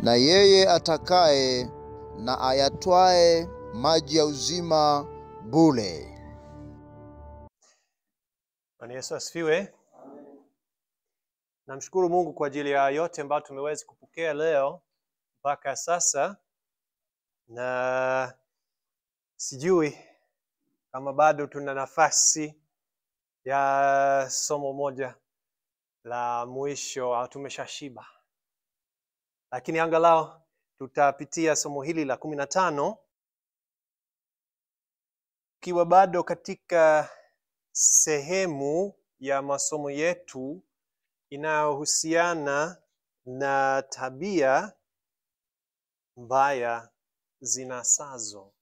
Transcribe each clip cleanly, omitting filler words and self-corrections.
na yeye atakaye na ayatwae maji ya uzima bure. Bwana Yesu asifiwe. Namshukuru Mungu kwa ajili ya yote ambayo tumeweza kupokea leo mpaka sasa, na sijui kama bado tuna nafasi ya somo moja la mwisho au tumeshashiba, lakini angalau tutapitia somo hili la 15 kiwa bado katika sehemu ya masomo yetu inayohusiana na tabia mbaya zinasazo.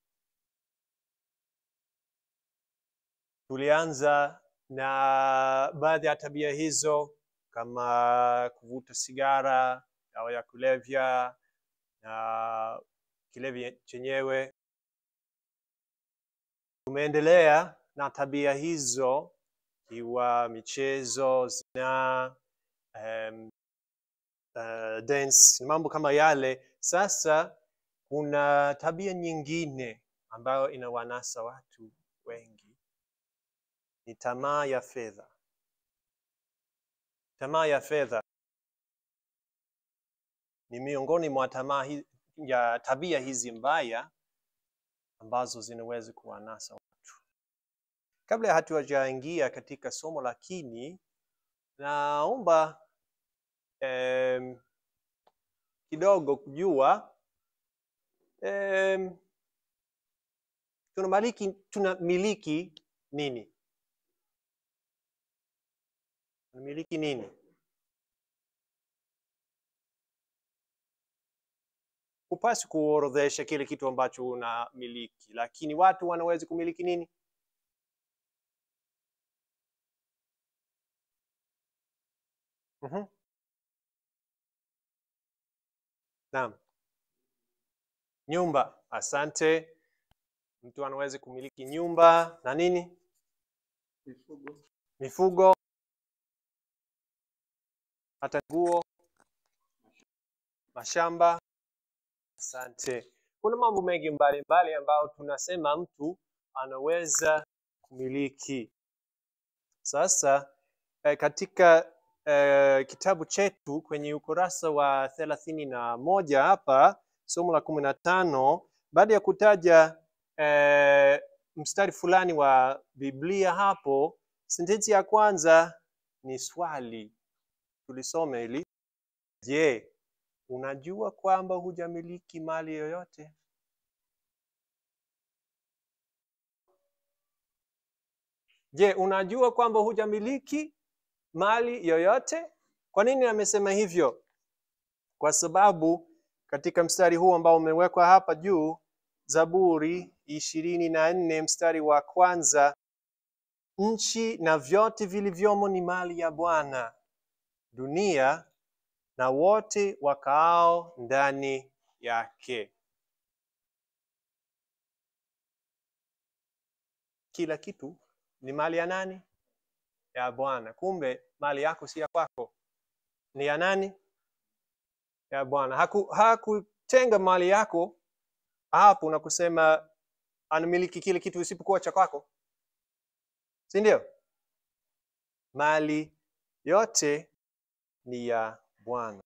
Tulianza na baadhi ya tabia hizo kama kuvuta sigara, dawa ya kulevya na kilevya chenyewe. Tumeendelea na tabia hizo ikiwa michezo, zinaa, dance, mambo kama yale. Sasa kuna tabia nyingine ambayo inawanasa watu wengi. Ni tamaa ya fedha. Tamaa ya fedha ni miongoni mwa ya tabia hizi mbaya ambazo zinaweza kuwanasa watu. Kabla hatujaingia katika somo, lakini naomba kidogo kujua tunamiliki nini? Tunamiliki nini? Hupaswi kuorodhesha kile kitu ambacho unamiliki, lakini watu wanaweza kumiliki nini? Naam. Nyumba. Asante. Mtu anaweza kumiliki nyumba na nini? Mifugo. Hata nguo, mashamba. Asante. Kuna mambo mengi mbalimbali ambayo tunasema mtu anaweza kumiliki. Sasa katika kitabu chetu kwenye ukurasa wa 31 hapa, somo la 15, baada ya kutaja mstari fulani wa Biblia hapo, sentensi ya kwanza ni swali. Tulisome hili. Je, unajua kwamba hujamiliki mali yoyote? Je, unajua kwamba hujamiliki mali yoyote? Kwa nini amesema hivyo? Kwa sababu katika mstari huu ambao umewekwa hapa juu, Zaburi 24 mstari wa kwanza, nchi na vyote vilivyomo ni mali ya Bwana, dunia na wote wakaao ndani yake. Kila kitu ni mali ya nani? Ya Bwana. Kumbe mali yako si ya kwako, ni ya nani? Ya Bwana. Hakutenga mali yako hapo na kusema anamiliki kile kitu isipokuwa cha kwako, si ndio? Mali yote ni ya Bwana.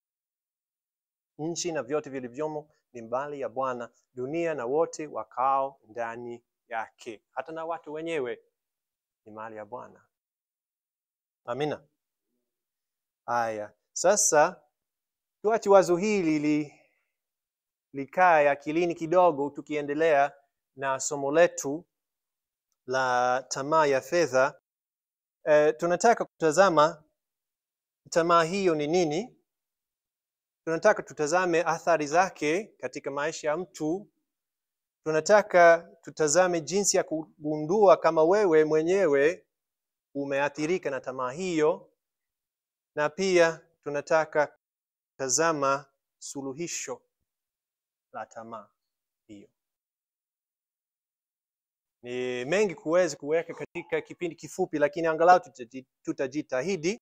Nchi na vyote vilivyomo ni mali ya Bwana, dunia na wote wakao ndani yake. Hata na watu wenyewe ni mali ya Bwana. Amina. Haya, sasa tuache wazo hili likae akilini kidogo, tukiendelea na somo letu la tamaa ya fedha. Tunataka kutazama tamaa hiyo ni nini. Tunataka tutazame athari zake katika maisha ya mtu. Tunataka tutazame jinsi ya kugundua kama wewe mwenyewe umeathirika na tamaa hiyo, na pia tunataka tazama suluhisho la tamaa hiyo. Ni mengi kuweza kuweka katika kipindi kifupi, lakini angalau tutajitahidi.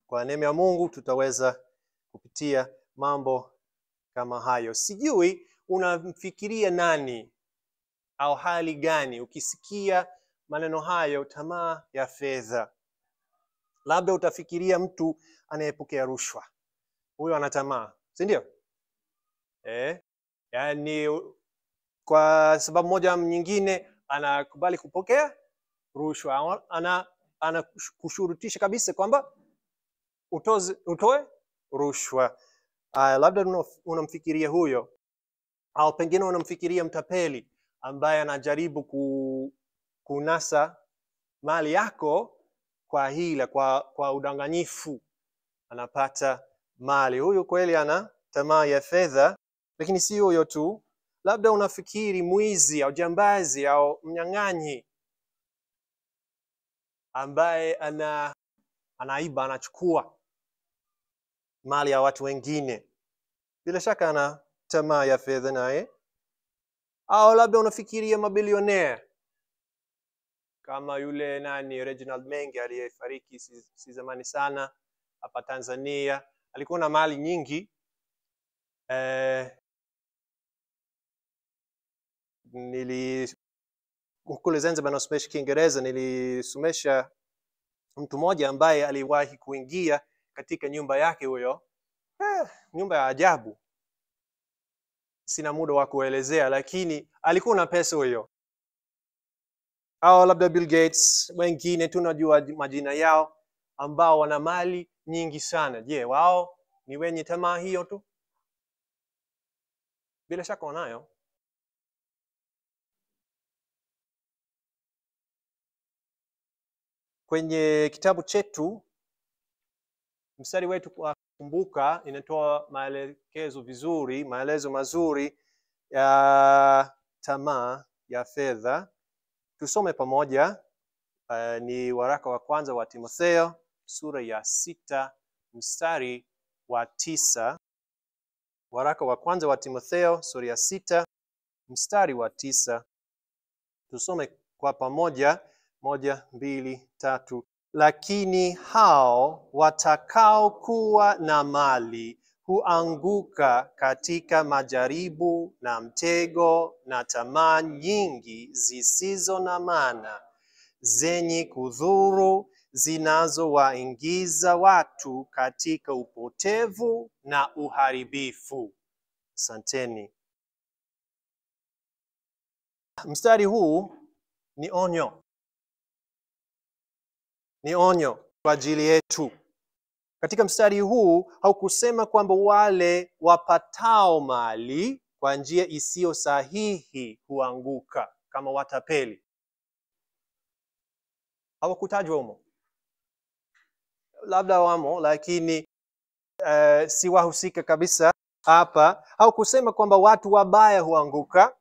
Kwa neema ya Mungu tutaweza kupitia mambo kama hayo. Sijui unamfikiria nani au hali gani ukisikia maneno hayo, tamaa ya fedha? Labda utafikiria mtu anayepokea rushwa. Huyo ana tamaa, si ndio? Yaani kwa sababu moja nyingine anakubali kupokea rushwa. Anakushurutisha kabisa kwamba utoe rushwa. Labda unamfikiria huyo, au pengine unamfikiria mtapeli ambaye anajaribu kunasa mali yako kwa hila, kwa udanganyifu, anapata mali. Huyo kweli ana tamaa ya fedha. Lakini si huyo tu, labda unafikiri mwizi au jambazi au mnyang'anyi ambaye anaiba, anachukua mali ya watu wengine. Bila shaka ana tamaa ya fedha naye. Au labda unafikiria mabilionea kama yule Reginald Mengi aliyefariki si zamani sana hapa Tanzania. Alikuwa na mali nyingi. Kule Zanzibar nasomesha Kiingereza, nilisomesha mtu mmoja ambaye aliwahi kuingia katika nyumba yake huyo. Nyumba ya ajabu. Sina muda wa kuelezea, lakini alikuwa na pesa huyo. Au labda Bill Gates, wengine tunajua majina yao, ambao wana mali nyingi sana. Je, wao ni wenye tamaa hiyo tu? Bila shaka wanayo. Kwenye kitabu chetu, mstari wetu wa kumbuka inatoa maelezo mazuri ya tamaa ya fedha. Tusome pamoja. Ni waraka wa kwanza wa Timotheo sura ya 6 mstari wa 9. Waraka wa kwanza wa Timotheo sura ya 6 mstari wa 9. Tusome kwa pamoja. 1, 2, 3. Lakini hao watakao kuwa na mali huanguka katika majaribu na mtego na tamaa nyingi zisizo na maana, zenye kudhuru, zinazowaingiza watu katika upotevu na uharibifu. Asanteni. Mstari huu ni onyo. Ni onyo kwa ajili yetu. Katika mstari huu haukusema kwamba wale wapatao mali kwa njia isiyo sahihi huanguka kama watapeli. Hawakutajwa humo. Labda wamo, lakini si wahusika kabisa hapa. Haukusema kwamba watu wabaya huanguka.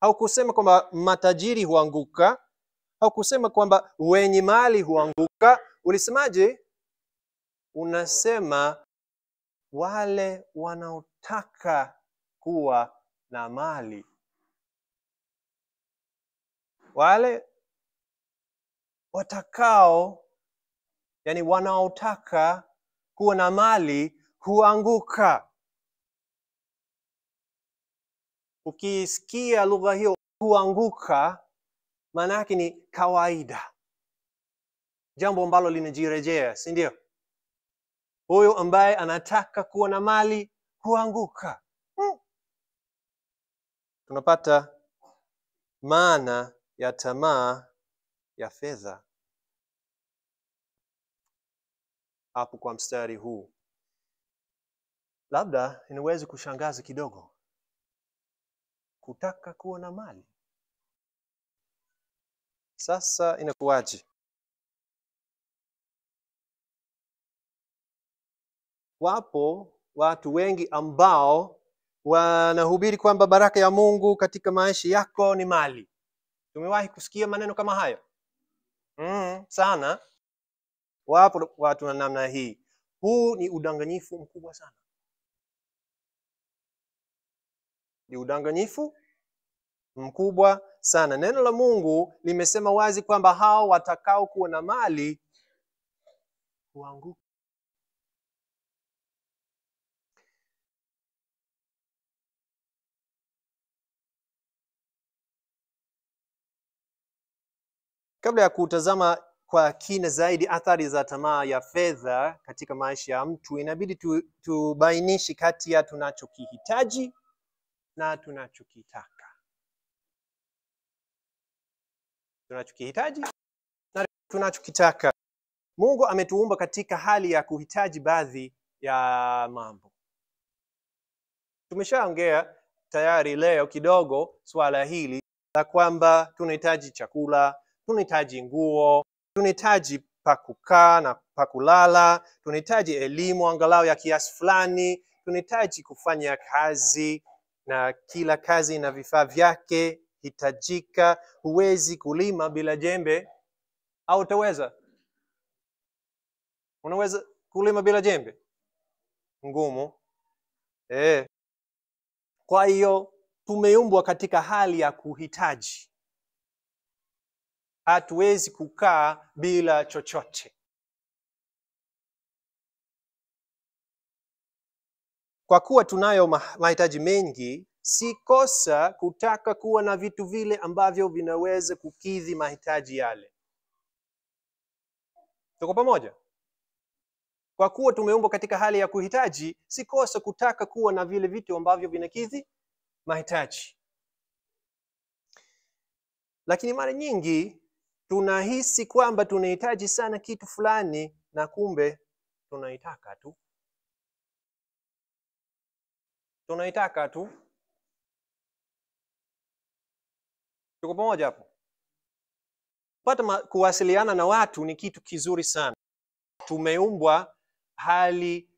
Haukusema kwamba matajiri huanguka. Haukusema kwamba wenye mali huanguka. Ulisemaje? Unasema wale wanaotaka kuwa na mali. Wale watakao, yani wanaotaka kuwa na mali huanguka. Ukisikia lugha hiyo huanguka, maana yake ni kawaida. Jambo ambalo linajirejea, si ndio? Huyo ambaye anataka kuwa na mali huanguka. Tunapata maana ya tamaa ya fedha hapo kwa mstari huu. Labda inaweza kushangaza kidogo. Kutaka kuwa na mali. Sasa inakuwaje? Wapo watu wengi ambao wanahubiri kwamba baraka ya Mungu katika maisha yako ni mali. Tumewahi kusikia maneno kama hayo? Sana. Wapo watu wa namna hii. Huu ni udanganyifu mkubwa sana. Ni udanganyifu mkubwa sana. Neno la Mungu limesema wazi kwamba hao watakao kuwa na mali huanguka. Kabla ya kutazama kwa kina zaidi athari za tamaa ya fedha katika maisha ya mtu, inabidi tubainishe kati ya tunachokihitaji na tunachokitaka. Tunachokihitaji na tunachokitaka. Mungu ametuumba katika hali ya kuhitaji baadhi ya mambo. Tumeshaongea tayari leo kidogo swala hili la kwamba tunahitaji chakula, tunahitaji nguo, tunahitaji pa kukaa na pa kulala, tunahitaji elimu angalau ya kiasi fulani, tunahitaji kufanya kazi na kila kazi na vifaa vyake hitajika. Huwezi kulima bila jembe, au utaweza? Unaweza kulima bila jembe? Ngumu. Kwa hiyo tumeumbwa katika hali ya kuhitaji. Hatuwezi kukaa bila chochote. Kwa kuwa tunayo mahitaji mengi, si kosa kutaka kuwa na vitu vile ambavyo vinaweza kukidhi mahitaji yale. Tuko pamoja? Kwa kuwa tumeumbwa katika hali ya kuhitaji, si kosa kutaka kuwa na vile vitu ambavyo vinakidhi mahitaji. Lakini mara nyingi tunahisi kwamba tunahitaji sana kitu fulani na kumbe tunaitaka tu. Tunaitaka tu. Tuko pamoja hapo? Kuwasiliana na watu ni kitu kizuri sana. Tumeumbwa hali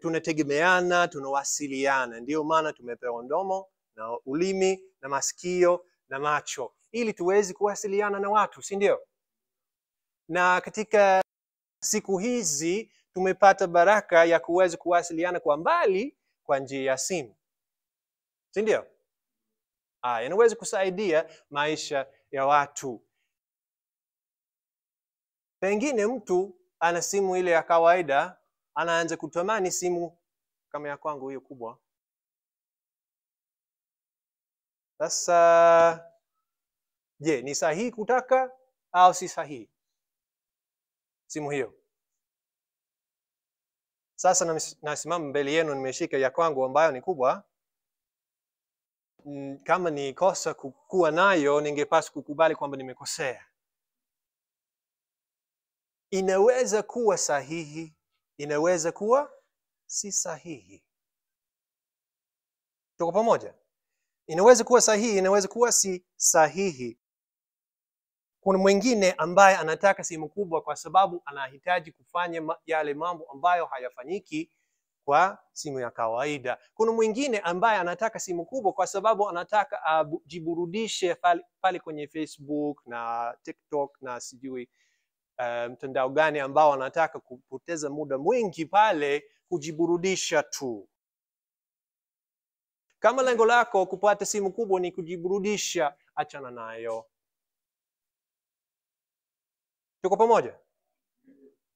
tunategemeana, tunawasiliana. Ndio maana tumepewa mdomo na ulimi na masikio na macho ili tuweze kuwasiliana na watu, si ndio? Na katika siku hizi tumepata baraka ya kuweza kuwasiliana kwa mbali kwa njia ya simu, si ndio? Inaweza kusaidia maisha ya watu. Pengine mtu ana simu ile ya kawaida, anaanza kutamani simu kama ya kwangu hiyo kubwa. Sasa je, ni sahihi kutaka au si sahihi simu hiyo? Sasa nasimama mbele yenu, nimeshika ya kwangu ambayo ni kubwa. Kama ni kosa kuwa nayo, ningepaswa kukubali kwamba nimekosea. Inaweza kuwa sahihi, inaweza kuwa si sahihi. Tuko pamoja? Inaweza kuwa sahihi, inaweza kuwa si sahihi. Kuna mwingine ambaye anataka simu kubwa kwa sababu anahitaji kufanya yale mambo ambayo hayafanyiki kwa simu ya kawaida. Kuna mwingine ambaye anataka simu kubwa kwa sababu anataka ajiburudishe pale kwenye Facebook na TikTok na sijui mtandao gani ambao anataka kupoteza muda mwingi pale kujiburudisha tu. Kama lengo lako kupata simu kubwa ni kujiburudisha, achana nayo. Tuko pamoja?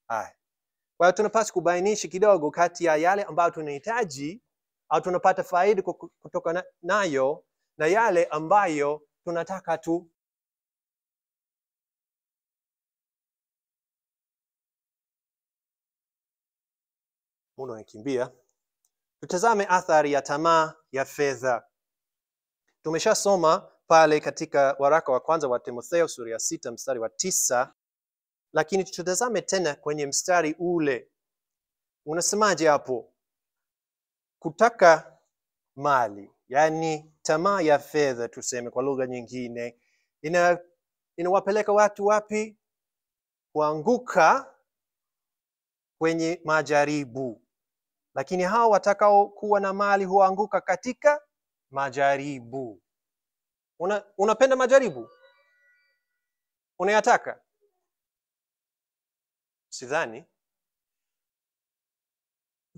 Kwa hiyo tunapaswa kubainisha kidogo kati ya yale ambayo tunahitaji au tunapata faida kutoka nayo na yale ambayo tunataka tu. Muda unakimbia. Tutazame athari ya tamaa ya fedha. Tumeshasoma pale katika waraka wa kwanza wa Timotheo sura ya 6 mstari wa 9, lakini tutazame tena kwenye mstari ule. Unasemaje hapo? Kutaka mali, yani tamaa ya fedha, tuseme kwa lugha nyingine, inawapeleka watu wapi? Kuanguka kwenye majaribu. Lakini hao watakao kuwa na mali huanguka katika majaribu. Unapenda majaribu? Unayataka? Sidhani.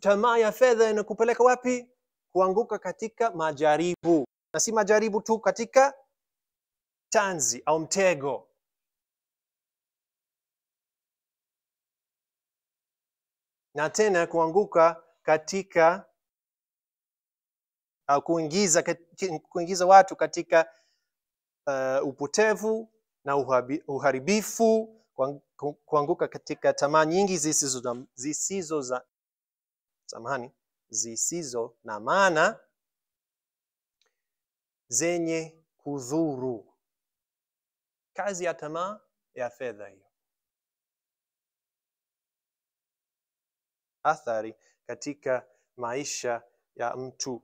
Tamaa ya fedha inakupeleka wapi? Kuanguka katika majaribu. Na si majaribu tu, katika tanzi au mtego. Na tena kuanguka katika kuingiza watu katika upotevu na uharibifu, kuanguka katika tamaa nyingi zisizo na maana, zenye kudhuru. Kazi ya tamaa ya fedha hiyo. Athari katika maisha ya mtu.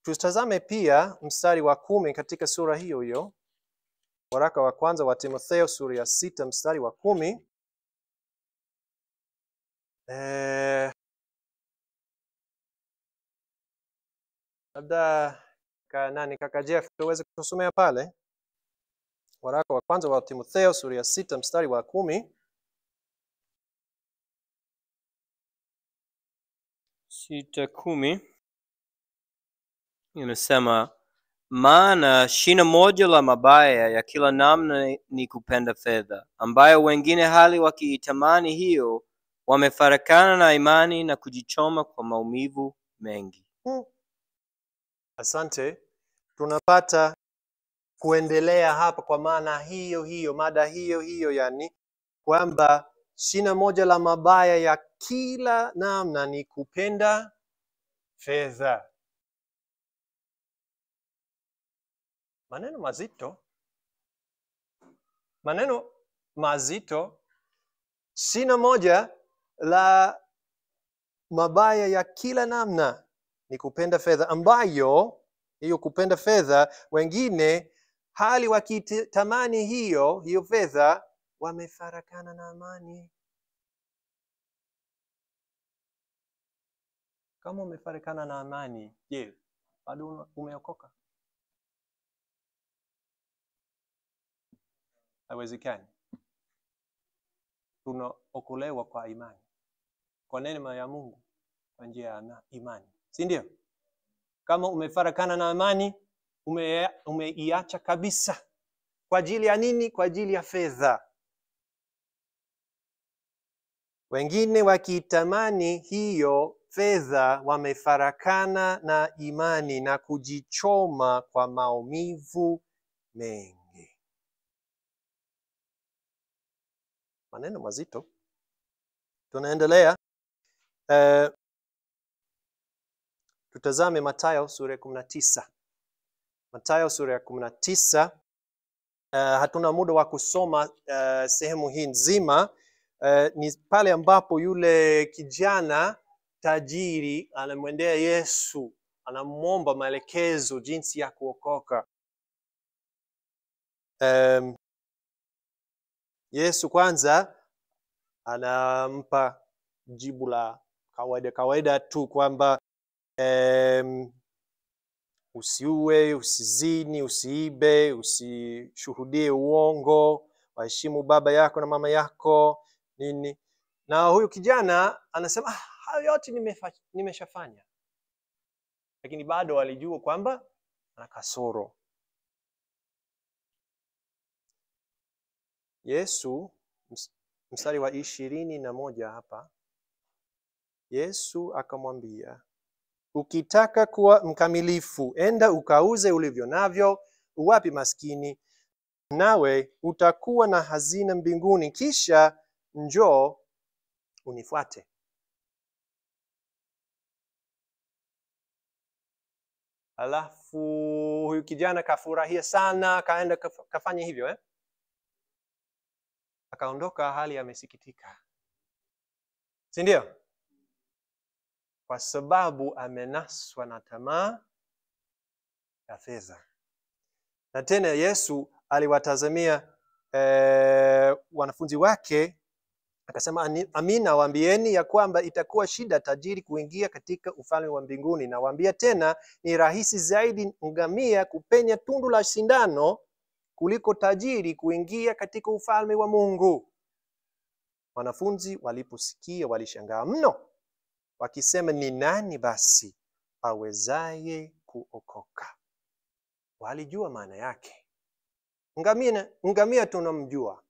Tutazame pia mstari wa 10 katika sura hiyo hiyo. Waraka wa kwanza wa Timotheo sura ya 6 mstari wa 10. Labda kaka Jeff tuweze kusomea pale. Waraka wa kwanza wa Timotheo sura ya 6 mstari wa 10. 6:10 inasema, maana shina moja la mabaya ya kila namna ni kupenda fedha, ambayo wengine hali wakiitamani hiyo wamefarakana na imani na kujichoma kwa maumivu mengi. Asante. Tunapata kuendelea hapa kwa maana hiyo, mada hiyo, yani kwamba shina moja la mabaya ya kila namna ni kupenda fedha. Maneno mazito. Shina moja la mabaya ya kila namna ni kupenda fedha, ambayo hiyo kupenda fedha wengine hali wakitamani hiyo fedha wamefarakana na amani. Kama umefarakana na amani, je, bado umeokoka? Haiwezekani. Tunaokolewa kwa imani, kwa neema ya Mungu, kwa njia ya imani, si ndio? Kama umefarakana na amani, umeiacha kabisa. Kwa ajili ya nini? Kwa ajili ya fedha. Wengine wakitamani hiyo fedha wamefarakana na imani na kujichoma kwa maumivu mengi. Maneno mazito. Tunaendelea. Tutazame Mathayo sura ya 19. Mathayo sura ya 19. Hatuna muda wa kusoma sehemu hii nzima. Ni pale ambapo yule kijana tajiri anamwendea Yesu, anamuomba maelekezo jinsi ya kuokoka. Yesu kwanza anampa jibu la kawaida tu kwamba usiue, usizini, usiibe, usishuhudie uongo, waheshimu baba yako na mama yako, nini. Na huyu kijana anasema hayo yote nimeshafanya. Lakini bado alijua kwamba ana kasoro. Yesu mstari wa 21 hapa. Yesu akamwambia, ukitaka kuwa mkamilifu, enda ukauze ulivyo navyo, uwape maskini, nawe utakuwa na hazina mbinguni, kisha njoo unifuate. Alafu huyu kijana kafurahia sana, kaenda kafanya hivyo. Akaondoka hali amesikitika. Si ndio? Kwa sababu amenaswa na tamaa ya fedha. Na tena Yesu aliwatazamia wanafunzi wake, akasema, amina waambieni ya kwamba itakuwa shida tajiri kuingia katika ufalme wa mbinguni. Na waambia tena, ni rahisi zaidi ngamia kupenya tundu la sindano kuliko tajiri kuingia katika ufalme wa Mungu. Wanafunzi waliposikia walishangaa mno, wakisema, ni nani basi awezaye kuokoka? Walijua maana yake. Ngamia tunamjua,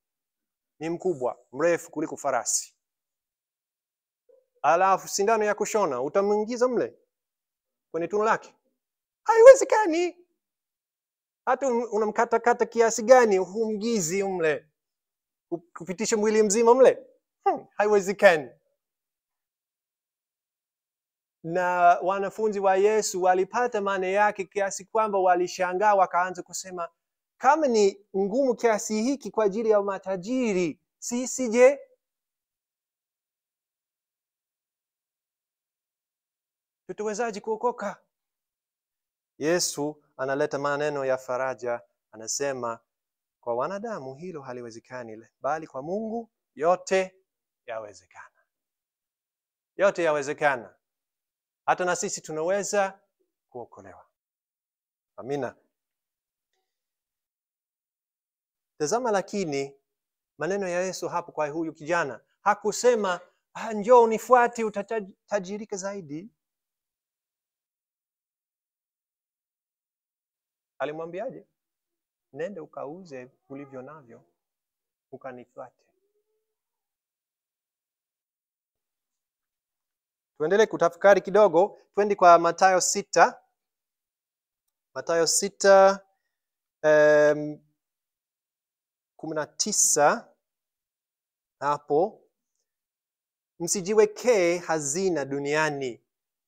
ni mkubwa, mrefu kuliko farasi. Alafu sindano ya kushona utamuingiza mle kwenye tundu lake? Haiwezekani. Hata unamkatakata kiasi gani, humgizi mle. Kupitisha mwili mzima mle? Haiwezekani. Na wanafunzi wa Yesu walipata maana yake kiasi kwamba walishangaa, wakaanza kusema, kama ni ngumu kiasi hiki kwa ajili ya matajiri, sisi je? Tutawezaje kuokoka? Yesu analeta maneno ya faraja, anasema kwa wanadamu hilo haliwezekani, bali kwa Mungu yote yawezekana. Yote yawezekana. Hata na sisi tunaweza kuokolewa. Amina. Tazama lakini maneno ya Yesu hapo kwa huyu kijana. Hakusema, njoo unifuate utatajirika zaidi. Alimwambiaje? Nenda ukauze ulivyo navyo, ukanifuate. Tuendelee kutafakari kidogo, twende kwa Mathayo 6. Mathayo 6 19 hapo. Msijiwekee hazina duniani,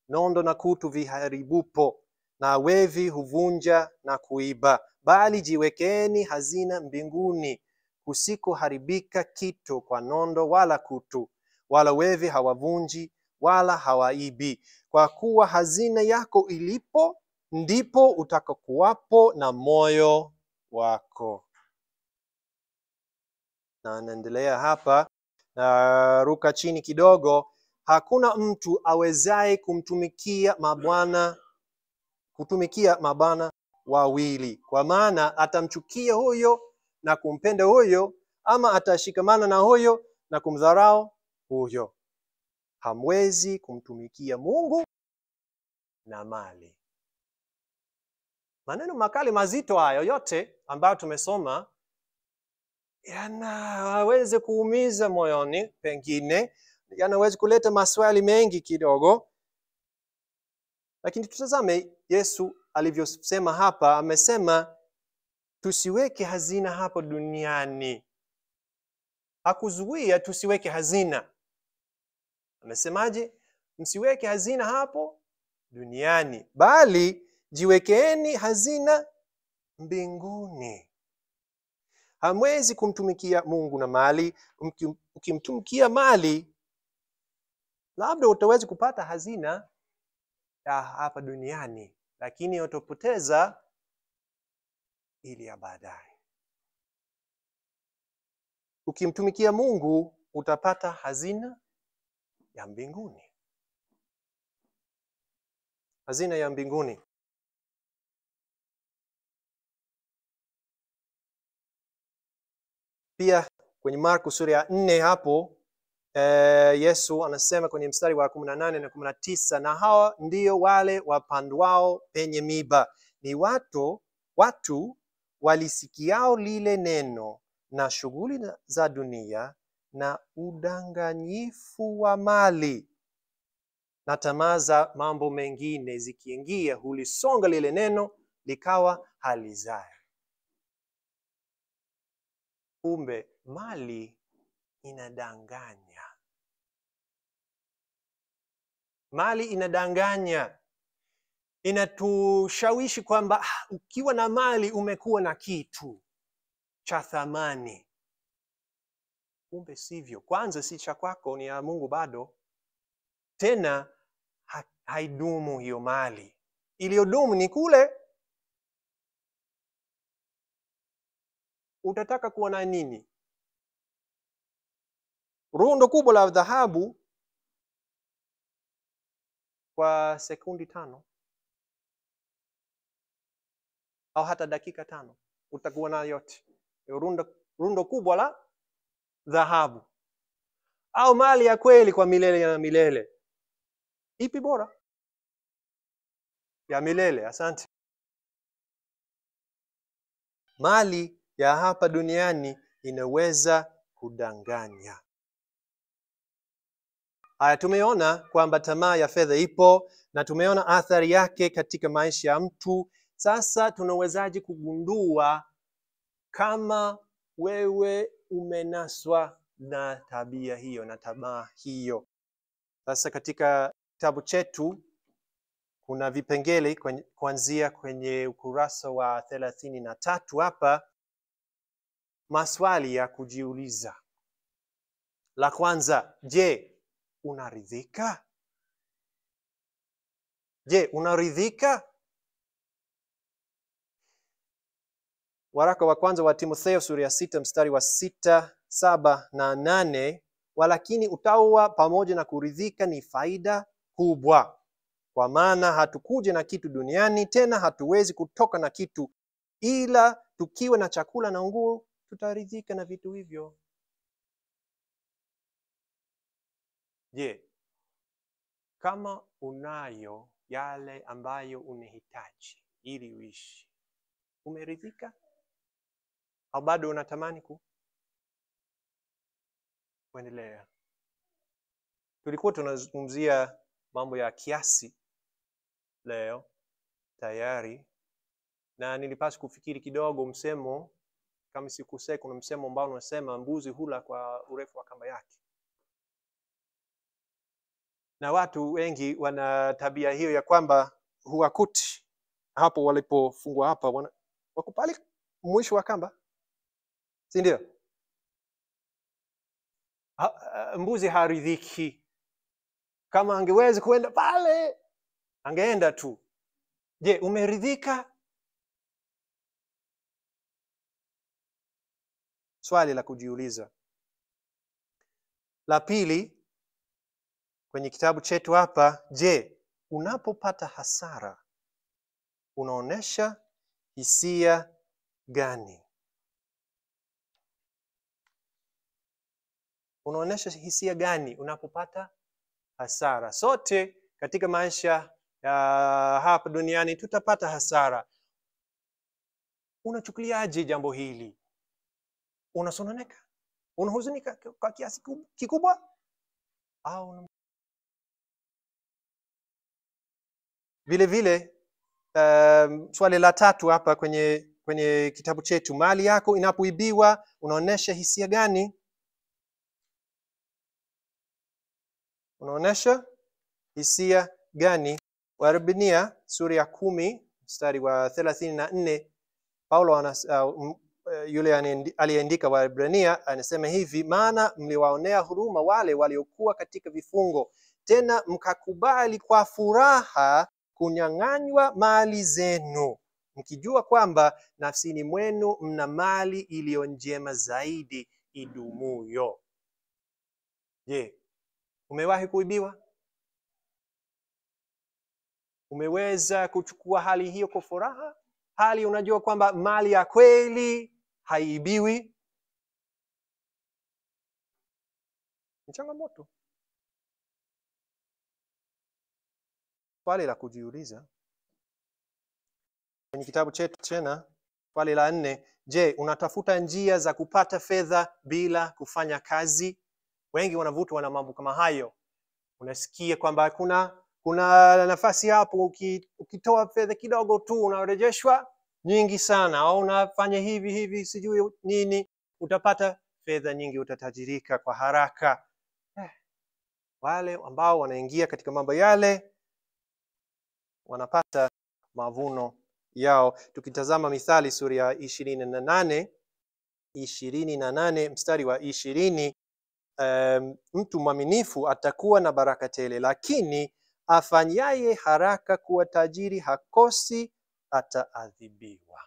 nondo na kutu viharibupo, na wevi huvunja na kuiba, bali jiwekeni hazina mbinguni, kusikoharibika kitu kwa nondo wala kutu, wala wevi hawavunji wala hawaibi. Kwa kuwa hazina yako ilipo, ndipo utakakuwapo na moyo wako. Na naendelea hapa, na ruka chini kidogo. Hakuna mtu awezaye kutumikia mabwana wawili, kwa maana atamchukia huyo na kumpenda huyo, ama atashikamana na huyo na kumdharau huyo. Hamwezi kumtumikia Mungu na mali. Maneno makali mazito hayo yote ambayo tumesoma yanaweza kuumiza moyoni, pengine yanaweza kuleta maswali mengi kidogo. Lakini tutazame Yesu alivyosema hapa. Amesema tusiweke hazina hapo duniani. Hakuzuia tusiweke hazina. Amesemaje? Msiweke hazina hapo duniani, bali jiwekeeni hazina mbinguni. Hamwezi kumtumikia Mungu na mali. Ukimtumikia mali, labda utaweza kupata hazina ya hapa duniani, lakini utapoteza ili ya baadaye. Ukimtumikia Mungu, utapata hazina ya mbinguni. Hazina ya mbinguni. Pia kwenye Marko sura ya 4 hapo, Yesu anasema kwenye mstari wa 18 na 19, na hawa ndio wale wapandwao penye miiba, ni watu walisikiao lile neno, na shughuli za dunia na udanganyifu wa mali na tamaa za mambo mengine zikiingia, hulisonga lile neno, likawa halizai. Kumbe mali inadanganya. Mali inadanganya. Inatushawishi kwamba ukiwa na mali umekuwa na kitu cha thamani. Kumbe sivyo. Kwanza si cha kwako, ni ya Mungu bado. Tena haidumu hiyo mali. Iliyodumu ni kule. Utataka kuwa na nini? Rundo kubwa la dhahabu kwa sekundi 5 au hata dakika 5 utakuwa na yote. Rundo kubwa la dhahabu au mali ya kweli kwa milele na milele. Ipi bora? Ya milele. Asante. Mali ya hapa duniani inaweza kudanganya. Haya, tumeona kwamba tamaa ya fedha ipo, na tumeona athari yake katika maisha ya mtu. Sasa tunawezaje kugundua kama wewe umenaswa na tabia hiyo na tamaa hiyo? Sasa katika kitabu chetu kuna vipengele kuanzia kwenye ukurasa wa 33 hapa, maswali ya kujiuliza. La kwanza, je, unaridhika? Je, unaridhika? Waraka wa kwanza wa Timotheo sura ya 6 mstari wa 6, 7 na 8, walakini utaua pamoja na kuridhika ni faida kubwa. Kwa maana hatukuja na kitu duniani, tena hatuwezi kutoka na kitu, ila tukiwa na chakula na nguo tutaridhika na vitu hivyo. Je, kama unayo yale ambayo unahitaji ili uishi, umeridhika? Au bado unatamani kuendelea? Tulikuwa tunazungumzia mambo ya kiasi leo tayari, na nilipaswa kufikiri kidogo msemo, kama sikosei kuna msemo ambao unasema mbuzi hula kwa urefu wa kamba yake. Na watu wengi wana tabia hiyo ya kwamba huwakuti hapo walipofungwa hapa, wako pale mwisho wa kamba, si ndio? Mbuzi haridhiki. Kama angeweza kuenda pale, angeenda tu. Je, umeridhika? Swali la kujiuliza. La pili, kwenye kitabu chetu hapa, je, unapopata hasara unaonesha hisia gani? Unaonesha hisia gani unapopata hasara? Sote katika maisha ya hapa duniani tutapata hasara. Unachukuliaje jambo hili? Unasononeka? Unahuzunika kwa kiasi kikubwa? Au vile vile swali la tatu hapa kwenye kitabu chetu, mali yako inapoibiwa unaonesha hisia gani? Unaonesha hisia gani? Waebrania sura ya 10 mstari wa 34, Paulo yule aliyeandika Waebrania anasema hivi, maana mliwaonea huruma wale waliokuwa katika vifungo, tena mkakubali kwa furaha kunyang'anywa mali zenu, mkijua kwamba nafsini mwenu mna mali iliyo njema zaidi idumuyo. Je, umewahi kuibiwa? Umeweza kuchukua hali hiyo kwa furaha? Hali unajua kwamba mali ya kweli haibiwi? Ni changamoto. Swali la kujiuliza. Kwenye kitabu chetu tena, swali la 4, je, unatafuta njia za kupata fedha bila kufanya kazi? Wengi wanavutwa na mambo kama hayo. Unasikia kwamba kuna nafasi hapo, ukitoa fedha kidogo tu unarejeshwa nyingi sana, au unafanya hivi sijui nini, utapata fedha nyingi, utatajirika kwa haraka. Wale ambao wanaingia katika mambo yale wanapata mavuno yao. Tukitazama Mithali sura ya 28 mstari wa 20, mtu mwaminifu atakuwa na baraka tele, lakini afanyaye haraka kuwa tajiri hakosi ataadhibiwa.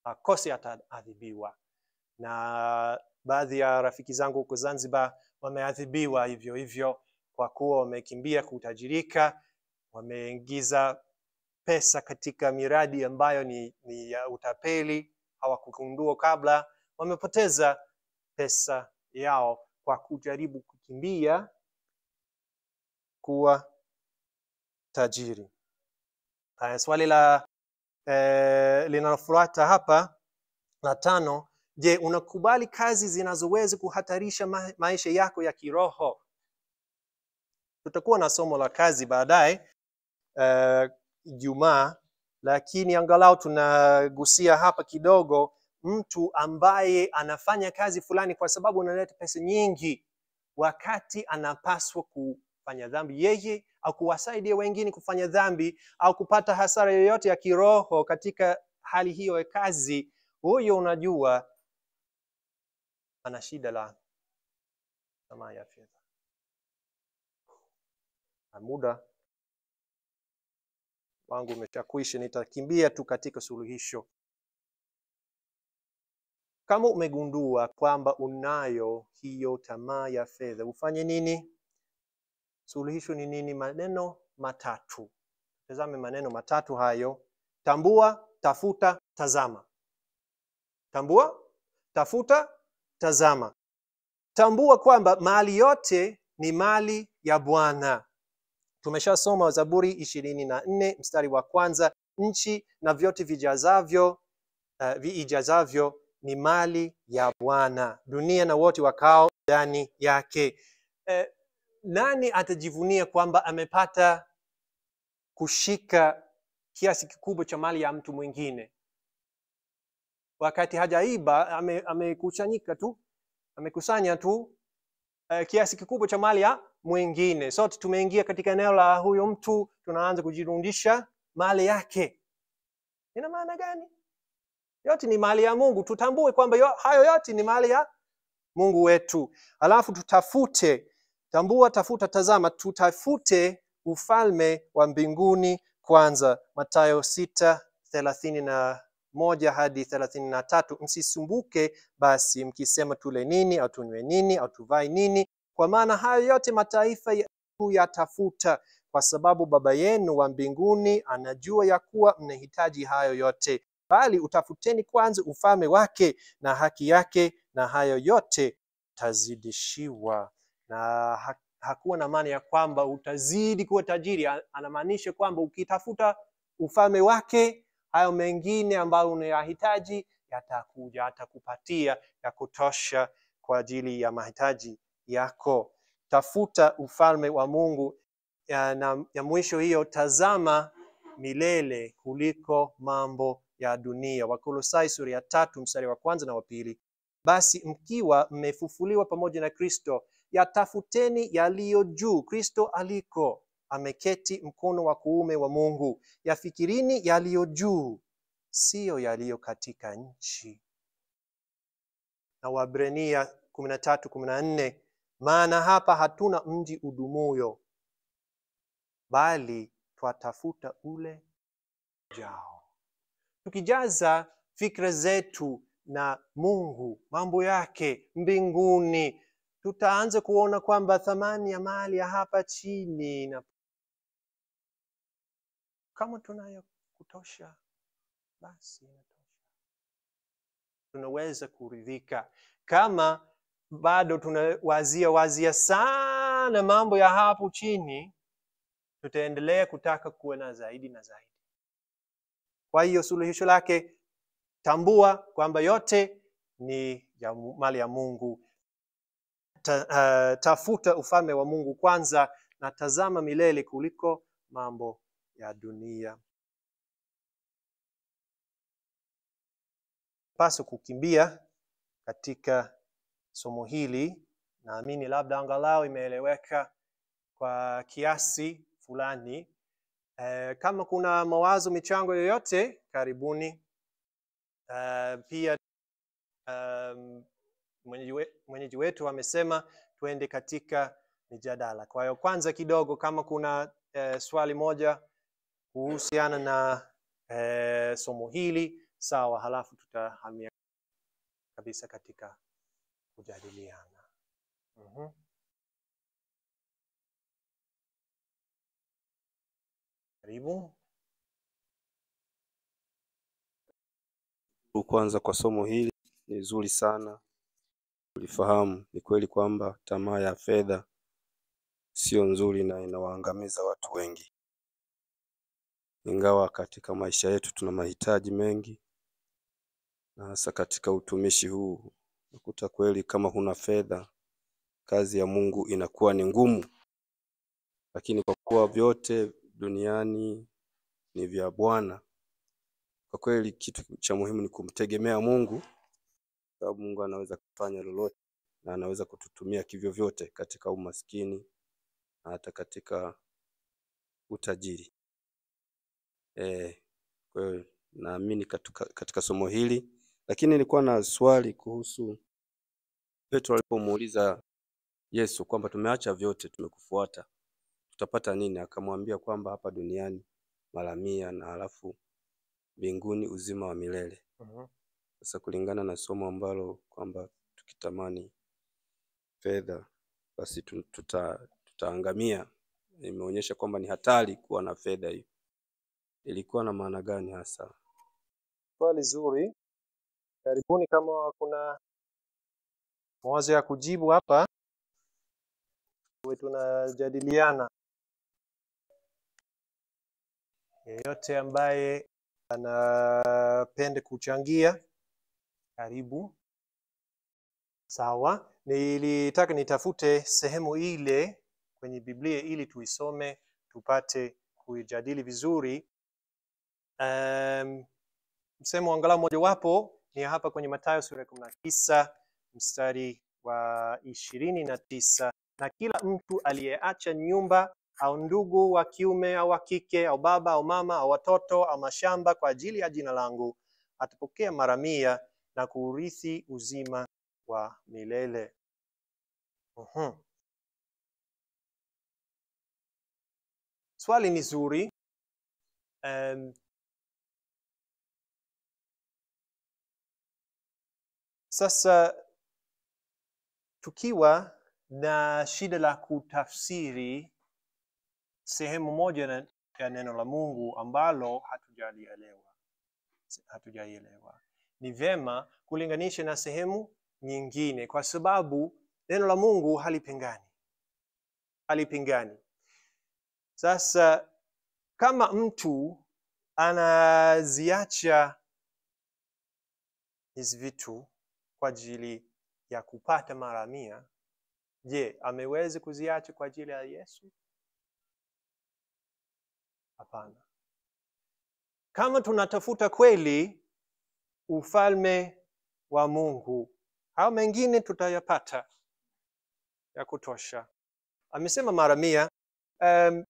Hakosi ataadhibiwa. Na baadhi ya rafiki zangu huko Zanzibar wameadhibiwa hivyo hivyo kwa kuwa wamekimbia kutajirika, wameingiza pesa katika miradi ambayo ni ya utapeli, hawakugundua kabla, wamepoteza pesa yao kwa kujaribu kukimbia kuwa tajiri. Swali la linalofuata hapa la 5, je, unakubali kazi zinazoweza kuhatarisha maisha yako ya kiroho? Tutakuwa na somo la kazi baadaye Ijumaa, lakini angalau tunagusia hapa kidogo mtu ambaye anafanya kazi fulani kwa sababu analeta pesa nyingi, wakati anapaswa kufanya dhambi yeye au kuwasaidia wengine kufanya dhambi au kupata hasara yoyote ya kiroho katika hali hiyo ya kazi, huyo unajua ana shida la tamaa ya fedha. Muda wangu umeshakwisha, nitakimbia tu katika suluhisho. Kama umegundua kwamba unayo hiyo tamaa ya fedha, ufanye nini? Suluhisho ni nini? Maneno matatu. Tazame maneno matatu hayo: tambua, tafuta, tazama. Tambua, tafuta, tazama. Tambua kwamba mali yote ni mali ya Bwana. Tumeshasoma Zaburi 24 mstari wa kwanza, nchi na vyote viijazavyo ni mali ya Bwana, dunia na wote wakao ndani yake. Nani atajivunia kwamba amepata kushika kiasi kikubwa cha mali ya mtu mwingine? Wakati hajaiba, amekusanya tu kiasi kikubwa cha mali ya mwingine. Sote tumeingia katika eneo la huyo mtu, tunaanza kujirundisha mali yake. Ina maana gani? Yote ni mali ya Mungu. Tutambue kwamba hayo yote ni mali ya Mungu wetu. Alafu tutafute, tambua, tafuta, tazama, tutafute ufalme wa mbinguni kwanza. Mathayo 6:31 hadi 33. Msisumbuke basi mkisema tule nini au tunywe nini au tuvae nini, kwa maana hayo yote mataifa yatafuta, kwa sababu Baba yenu wa mbinguni anajua ya kuwa mnahitaji hayo yote. Bali utafuteni kwanza ufalme wake na haki yake, na hayo yote tazidishiwa. Na hakuwa na maana ya kwamba utazidi kuwa tajiri. Anamaanisha kwamba ukitafuta ufalme wake, hayo mengine ambayo unayahitaji yatakuja, atakupatia ya kutosha kwa ajili ya mahitaji yako. Tafuta ufalme wa Mungu, ya mwisho hiyo, tazama milele kuliko mambo ya dunia. Wakolosai sura ya 3 mstari wa kwanza na wa pili. Basi mkiwa mmefufuliwa pamoja na Kristo, yatafuteni yaliyo juu, Kristo aliko ameketi mkono wa kuume wa Mungu. Yafikirini yaliyo juu, sio yaliyo katika nchi. Na Waebrania 13:14, maana hapa hatuna mji udumuyo, bali twatafuta ule ujao. Tukijaza fikra zetu na Mungu, mambo yake mbinguni, tutaanza kuona kwamba thamani ya mali ya hapa chini, na kama tunayo kutosha, basi tunaweza kuridhika. Kama bado tunawazia sana mambo ya hapo chini, tutaendelea kutaka kuwa na zaidi na zaidi. Kwa hiyo suluhisho lake, tambua kwamba yote ni ya mali ya Mungu. Tafuta ufalme wa Mungu kwanza, na tazama milele kuliko mambo ya dunia. Paswa kukimbia katika somo hili. Naamini labda angalau imeeleweka kwa kiasi fulani. Kama kuna mawazo, michango yoyote, karibuni. Pia mwenyeji wetu amesema tuende katika mijadala. Kwa hiyo kwanza kidogo, kama kuna swali moja kuhusiana na somo hili, sawa, halafu tutahamia kabisa katika kujadiliana. Karibu. Kwanza kwa somo hili ni zuri sana. Tulifahamu ni kweli kwamba tamaa ya fedha sio nzuri na inawaangamiza watu wengi. Ingawa katika maisha yetu tuna mahitaji mengi, na hasa katika utumishi huu, ukuta kweli kama huna fedha, kazi ya Mungu inakuwa ni ngumu. Lakini kwa kuwa vyote duniani ni vya Bwana, Kwa kweli kitu cha muhimu ni kumtegemea Mungu, sababu Mungu anaweza kufanya lolote na anaweza kututumia kivyo vyote, katika umaskini na hata katika utajiri. Kwa hiyo naamini katika somo hili, lakini nilikuwa na swali kuhusu Petro alipomuuliza Yesu kwamba tumeacha vyote tumekufuata, tutapata nini? Akamwambia kwamba hapa duniani mara 100 na halafu mbinguni uzima wa milele. Sasa kulingana na somo ambalo kwamba tukitamani fedha basi tutaangamia, imeonyesha kwamba ni hatari kuwa na fedha hiyo. Ilikuwa na maana gani hasa? Swali zuri. Karibuni kama kuna mawazo ya kujibu hapa. Tunajadiliana. Yeyote ambaye anapenda kuchangia, karibu. Sawa. Nilitaka nitafute sehemu ile kwenye Biblia ili tuisome tupate kujadili vizuri. Msemo angalau mojawapo ni hapa kwenye Mathayo sura 19 mstari wa 29. Na kila mtu aliyeacha nyumba au ndugu wa kiume au wa kike au baba au mama au watoto au mashamba kwa ajili ya jina langu atapokea mara 100 na kuurithi uzima wa milele. Swali ni zuri. Sasa tukiwa na shida la kutafsiri sehemu moja ya neno la Mungu ambalo hatujaielewa, ni vema kulinganisha na sehemu nyingine, kwa sababu neno la Mungu halipingani. Sasa kama mtu anaziacha hizi vitu kwa ajili ya kupata mara 100, je, ameweza kuziacha kwa ajili ya Yesu? Hapana. Kama tunatafuta kweli ufalme wa Mungu, hao mengine tutayapata ya kutosha. Amesema mara 100.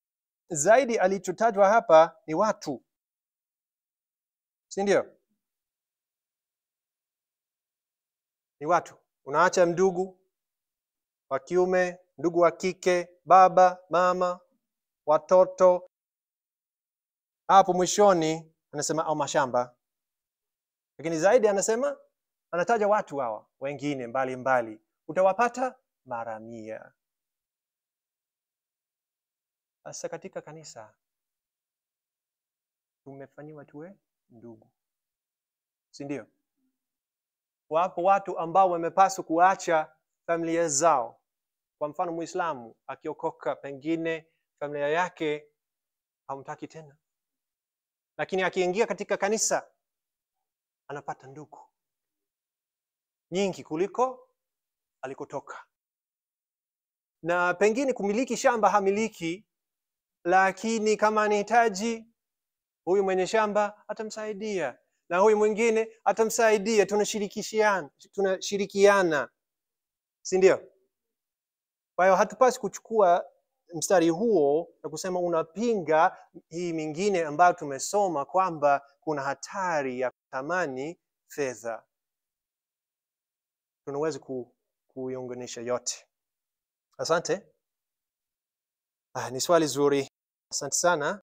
Zaidi alichotajwa hapa ni watu, si ndio? Ni watu. Unaacha ndugu wa kiume, ndugu wa kike, baba, mama, watoto. Hapo mwishoni anasema au mashamba. Lakini zaidi anataja watu hawa wengine mbali. Utawapata mara 100. Sasa katika kanisa tumefanywa tuwe ndugu, si ndio? Wapo watu ambao wamepaswa kuacha familia zao. Kwa mfano Muislamu akiokoka, pengine familia yake hamtaki tena, lakini akiingia katika kanisa anapata ndugu nyingi kuliko alikotoka. Na pengine kumiliki shamba hamiliki, lakini kama anahitaji, huyu mwenye shamba atamsaidia na huyu mwingine atamsaidia. Tunashirikiana, si ndio? Kwa hiyo hatupasi kuchukua mstari huo na kusema unapinga hii mingine ambayo tumesoma kwamba kuna hatari ya kutamani fedha. Tunaweza kuiunganisha yote. Asante. Ni swali zuri. Asante sana.